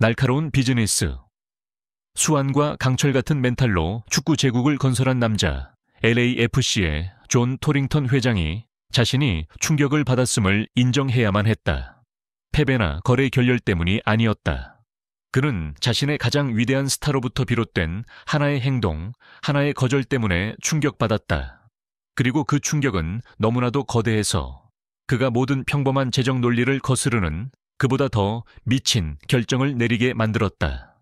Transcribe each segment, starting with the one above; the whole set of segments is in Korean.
날카로운 비즈니스. 수완과 강철 같은 멘탈로 축구 제국을 건설한 남자 LAFC의 존 토링턴 회장이 자신이 충격을 받았음을 인정해야만 했다. 패배나 거래 결렬 때문이 아니었다. 그는 자신의 가장 위대한 스타로부터 비롯된 하나의 행동, 하나의 거절 때문에 충격받았다. 그리고 그 충격은 너무나도 거대해서 그가 모든 평범한 재정 논리를 거스르는 그보다 더 미친 결정을 내리게 만들었다.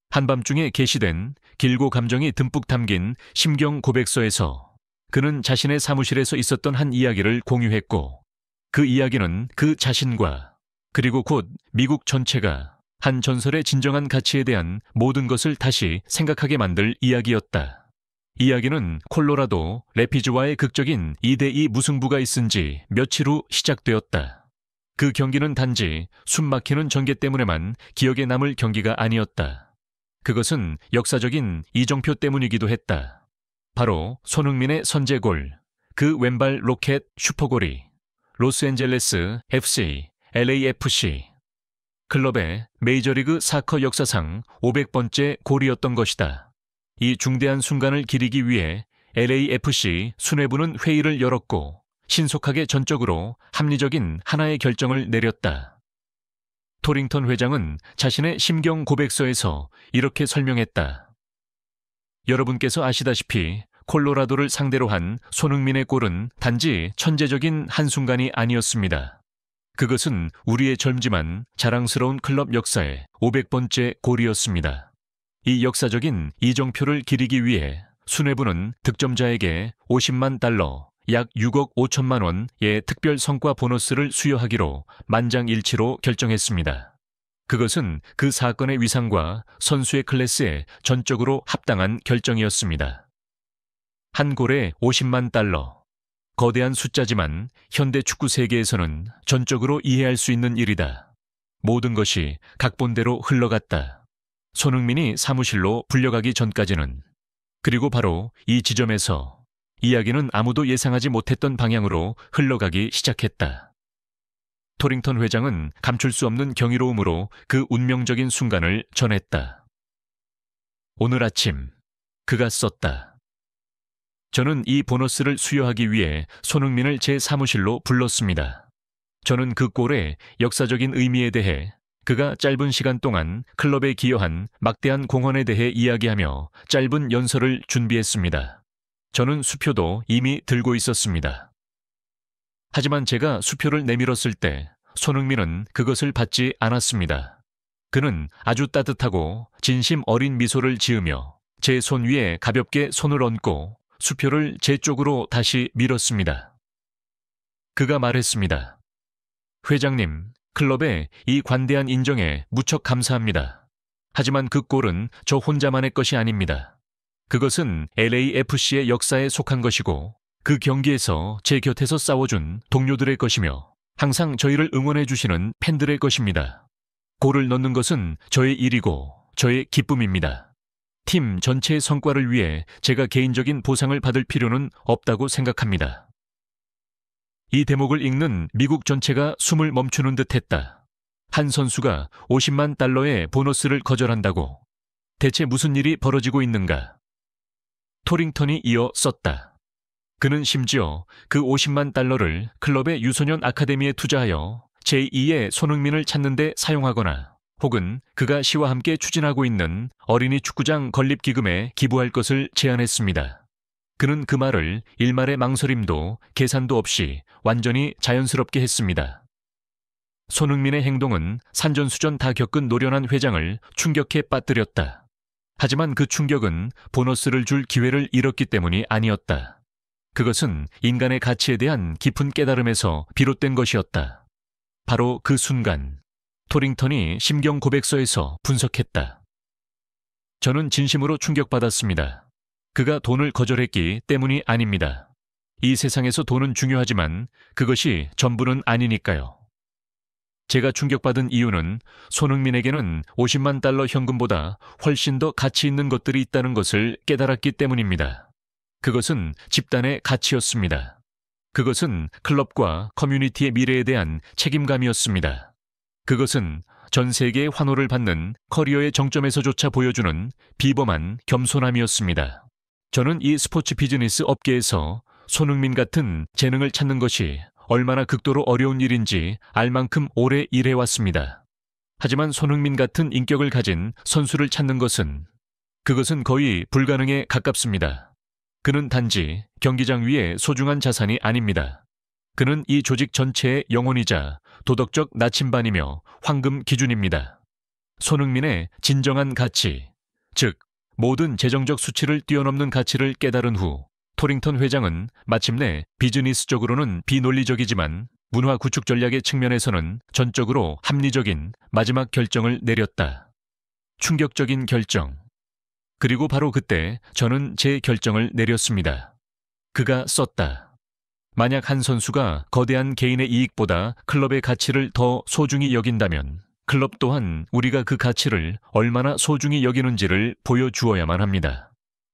한밤중에 게시된 길고 감정이 듬뿍 담긴 심경 고백서에서 그는 자신의 사무실에서 있었던 한 이야기를 공유했고, 그 이야기는 그 자신과 그리고 곧 미국 전체가 한 전설의 진정한 가치에 대한 모든 것을 다시 생각하게 만들 이야기였다. 이야기는 콜로라도 래피즈와의 극적인 2대2 무승부가 있은 지 며칠 후 시작되었다. 그 경기는 단지 숨막히는 전개 때문에만 기억에 남을 경기가 아니었다. 그것은 역사적인 이정표 때문이기도 했다. 바로 손흥민의 선제골, 그 왼발 로켓 슈퍼골이 로스앤젤레스 FC, LAFC 클럽의 메이저리그 사커 역사상 500번째 골이었던 것이다. 이 중대한 순간을 기리기 위해 LAFC 수뇌부는 회의를 열었고 신속하게 전적으로 합리적인 하나의 결정을 내렸다. 토링턴 회장은 자신의 심경 고백서에서 이렇게 설명했다. 여러분께서 아시다시피 콜로라도를 상대로 한 손흥민의 골은 단지 천재적인 한순간이 아니었습니다. 그것은 우리의 젊지만 자랑스러운 클럽 역사의 500번째 골이었습니다. 이 역사적인 이정표를 기리기 위해 수뇌부는 득점자에게 $500,000, 약 6억 5천만 원의 특별 성과 보너스를 수여하기로 만장일치로 결정했습니다. 그것은 그 사건의 위상과 선수의 클래스에 전적으로 합당한 결정이었습니다. 한 골에 $500,000. 거대한 숫자지만 현대 축구 세계에서는 전적으로 이해할 수 있는 일이다. 모든 것이 각본대로 흘러갔다. 손흥민이 사무실로 불려가기 전까지는. 그리고 바로 이 지점에서 이야기는 아무도 예상하지 못했던 방향으로 흘러가기 시작했다. 토링턴 회장은 감출 수 없는 경이로움으로 그 운명적인 순간을 전했다. 오늘 아침 그가 썼다. 저는 이 보너스를 수여하기 위해 손흥민을 제 사무실로 불렀습니다. 저는 그 골의 역사적인 의미에 대해, 그가 짧은 시간 동안 클럽에 기여한 막대한 공헌에 대해 이야기하며 짧은 연설을 준비했습니다. 저는 수표도 이미 들고 있었습니다. 하지만 제가 수표를 내밀었을 때 손흥민은 그것을 받지 않았습니다. 그는 아주 따뜻하고 진심 어린 미소를 지으며 제 손 위에 가볍게 손을 얹고 수표를 제 쪽으로 다시 밀었습니다. 그가 말했습니다. 회장님, 클럽의 이 관대한 인정에 무척 감사합니다. 하지만 그 골은 저 혼자만의 것이 아닙니다. 그것은 LAFC의 역사에 속한 것이고 그 경기에서 제 곁에서 싸워준 동료들의 것이며 항상 저희를 응원해 주시는 팬들의 것입니다. 골을 넣는 것은 저의 일이고 저의 기쁨입니다. 팀 전체의 성과를 위해 제가 개인적인 보상을 받을 필요는 없다고 생각합니다. 이 대목을 읽는 미국 전체가 숨을 멈추는 듯 했다. 한 선수가 $500,000의 보너스를 거절한다고? 대체 무슨 일이 벌어지고 있는가? 토링턴이 이어 썼다. 그는 심지어 그 $500,000를 클럽의 유소년 아카데미에 투자하여 제2의 손흥민을 찾는 데 사용하거나 혹은 그가 시와 함께 추진하고 있는 어린이 축구장 건립 기금에 기부할 것을 제안했습니다. 그는 그 말을 일말의 망설임도 계산도 없이 완전히 자연스럽게 했습니다. 손흥민의 행동은 산전수전 다 겪은 노련한 회장을 충격해 빠뜨렸다. 하지만 그 충격은 보너스를 줄 기회를 잃었기 때문이 아니었다. 그것은 인간의 가치에 대한 깊은 깨달음에서 비롯된 것이었다. 바로 그 순간, 토링턴이 심경 고백서에서 분석했다. 저는 진심으로 충격받았습니다. 그가 돈을 거절했기 때문이 아닙니다. 이 세상에서 돈은 중요하지만 그것이 전부는 아니니까요. 제가 충격받은 이유는 손흥민에게는 $500,000 현금보다 훨씬 더 가치 있는 것들이 있다는 것을 깨달았기 때문입니다. 그것은 집단의 가치였습니다. 그것은 클럽과 커뮤니티의 미래에 대한 책임감이었습니다. 그것은 전 세계의 환호를 받는 커리어의 정점에서조차 보여주는 비범한 겸손함이었습니다. 저는 이 스포츠 비즈니스 업계에서 손흥민 같은 재능을 찾는 것이 얼마나 극도로 어려운 일인지 알 만큼 오래 일해왔습니다. 하지만 손흥민 같은 인격을 가진 선수를 찾는 그것은 거의 불가능에 가깝습니다. 그는 단지 경기장 위의 소중한 자산이 아닙니다. 그는 이 조직 전체의 영혼이자 도덕적 나침반이며 황금 기준입니다. 손흥민의 진정한 가치, 즉 모든 재정적 수치를 뛰어넘는 가치를 깨달은 후 토링턴 회장은 마침내 비즈니스적으로는 비논리적이지만 문화 구축 전략의 측면에서는 전적으로 합리적인 마지막 결정을 내렸다. 충격적인 결정. 그리고 바로 그때 저는 제 결정을 내렸습니다. 그가 썼다. 만약 한 선수가 거대한 개인의 이익보다 클럽의 가치를 더 소중히 여긴다면 클럽 또한 우리가 그 가치를 얼마나 소중히 여기는지를 보여주어야만 합니다.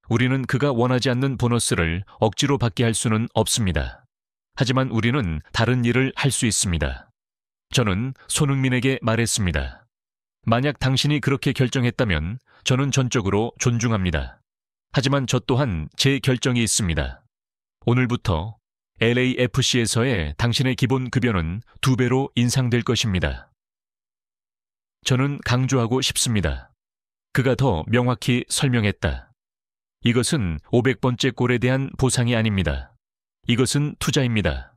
우리는 그가 원하지 않는 보너스를 억지로 받게 할 수는 없습니다. 하지만 우리는 다른 일을 할 수 있습니다. 저는 손흥민에게 말했습니다. 만약 당신이 그렇게 결정했다면 저는 전적으로 존중합니다. 하지만 저 또한 제 결정이 있습니다. 오늘부터 LAFC에서의 당신의 기본 급여는 2배로 인상될 것입니다. 저는 강조하고 싶습니다. 그가 더 명확히 설명했다. 이것은 500번째 골에 대한 보상이 아닙니다. 이것은 투자입니다.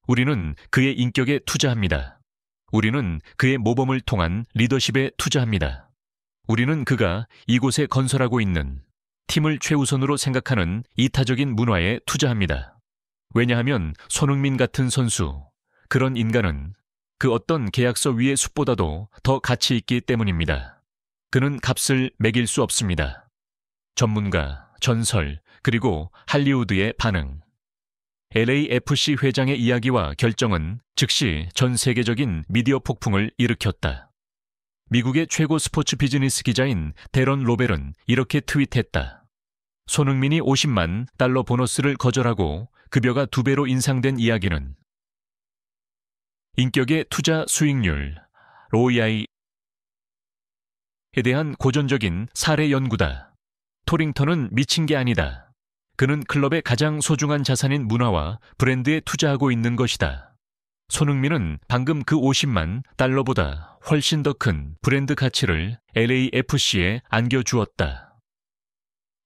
우리는 그의 인격에 투자합니다. 우리는 그의 모범을 통한 리더십에 투자합니다. 우리는 그가 이곳에 건설하고 있는 팀을 최우선으로 생각하는 이타적인 문화에 투자합니다. 왜냐하면 손흥민 같은 선수, 그런 인간은 그 어떤 계약서 위의 숲보다도 더 가치 있기 때문입니다. 그는 값을 매길 수 없습니다. 전문가, 전설, 그리고 할리우드의 반응. LAFC 회장의 이야기와 결정은 즉시 전 세계적인 미디어 폭풍을 일으켰다. 미국의 최고 스포츠 비즈니스 기자인 데런 로벨은 이렇게 트윗했다. 손흥민이 50만 달러 보너스를 거절하고 급여가 2배로 인상된 이야기는 인격의 투자 수익률, ROI에 대한 고전적인 사례 연구다. 토링턴은 미친 게 아니다. 그는 클럽의 가장 소중한 자산인 문화와 브랜드에 투자하고 있는 것이다. 손흥민은 방금 그 50만 달러보다 훨씬 더 큰 브랜드 가치를 LAFC에 안겨주었다.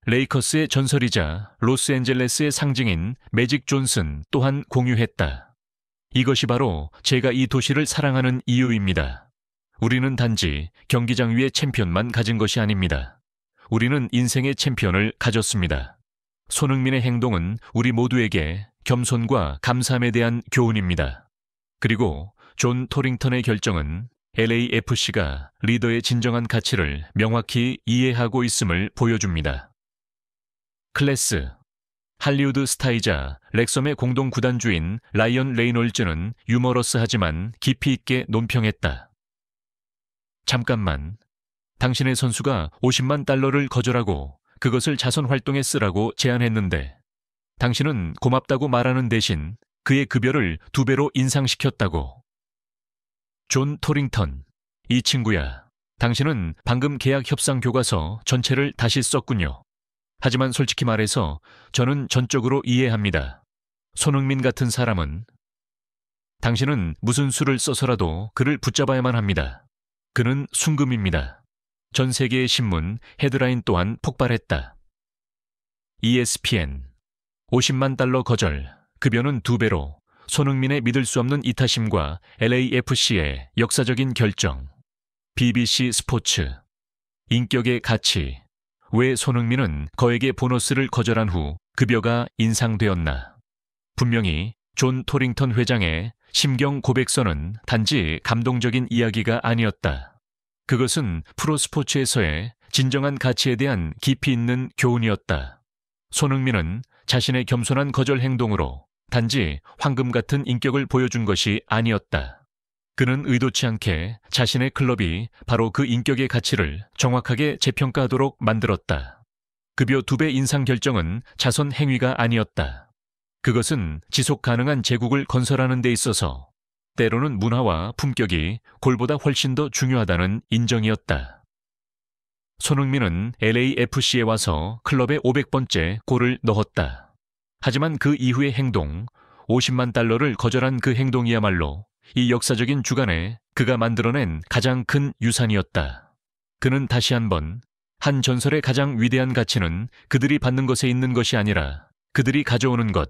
레이커스의 전설이자 로스앤젤레스의 상징인 매직 존슨 또한 공유했다. 이것이 바로 제가 이 도시를 사랑하는 이유입니다. 우리는 단지 경기장 위의 챔피언만 가진 것이 아닙니다. 우리는 인생의 챔피언을 가졌습니다. 손흥민의 행동은 우리 모두에게 겸손과 감사함에 대한 교훈입니다. 그리고 존 토링턴의 결정은 LAFC가 리더의 진정한 가치를 명확히 이해하고 있음을 보여줍니다. 클래스. 할리우드 스타이자 렉섬의 공동 구단주인 라이언 레이놀즈는 유머러스하지만 깊이 있게 논평했다. 잠깐만. 당신의 선수가 50만 달러를 거절하고 그것을 자선 활동에 쓰라고 제안했는데 당신은 고맙다고 말하는 대신 그의 급여를 2배로 인상시켰다고. 존 토링턴. 이 친구야. 당신은 방금 계약 협상 교과서 전체를 다시 썼군요. 하지만 솔직히 말해서 저는 전적으로 이해합니다. 손흥민 같은 사람은 당신은 무슨 수를 써서라도 그를 붙잡아야만 합니다. 그는 순금입니다. 전 세계의 신문 헤드라인 또한 폭발했다. ESPN 50만 달러 거절, 급여는 2배로, 손흥민의 믿을 수 없는 이타심과 LAFC의 역사적인 결정. BBC 스포츠 인격의 가치. 왜 손흥민은 거액의 보너스를 거절한 후 급여가 인상되었나? 분명히 존 토링턴 회장의 심경 고백서는 단지 감동적인 이야기가 아니었다. 그것은 프로스포츠에서의 진정한 가치에 대한 깊이 있는 교훈이었다. 손흥민은 자신의 겸손한 거절 행동으로 단지 황금 같은 인격을 보여준 것이 아니었다. 그는 의도치 않게 자신의 클럽이 바로 그 인격의 가치를 정확하게 재평가하도록 만들었다. 급여 2배 인상 결정은 자선 행위가 아니었다. 그것은 지속 가능한 제국을 건설하는 데 있어서 때로는 문화와 품격이 골보다 훨씬 더 중요하다는 인정이었다. 손흥민은 LAFC에 와서 클럽의 500번째 골을 넣었다. 하지만 그 이후의 행동, 50만 달러를 거절한 그 행동이야말로 이 역사적인 주간에 그가 만들어낸 가장 큰 유산이었다. 그는 다시 한번 한 전설의 가장 위대한 가치는 그들이 받는 것에 있는 것이 아니라 그들이 가져오는 것,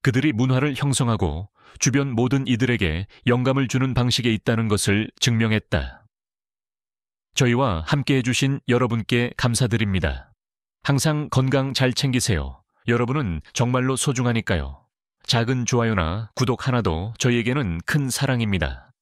그들이 문화를 형성하고 주변 모든 이들에게 영감을 주는 방식에 있다는 것을 증명했다. 저희와 함께 해주신 여러분께 감사드립니다. 항상 건강 잘 챙기세요. 여러분은 정말로 소중하니까요. 작은 좋아요나 구독 하나도 저희에게는 큰 사랑입니다.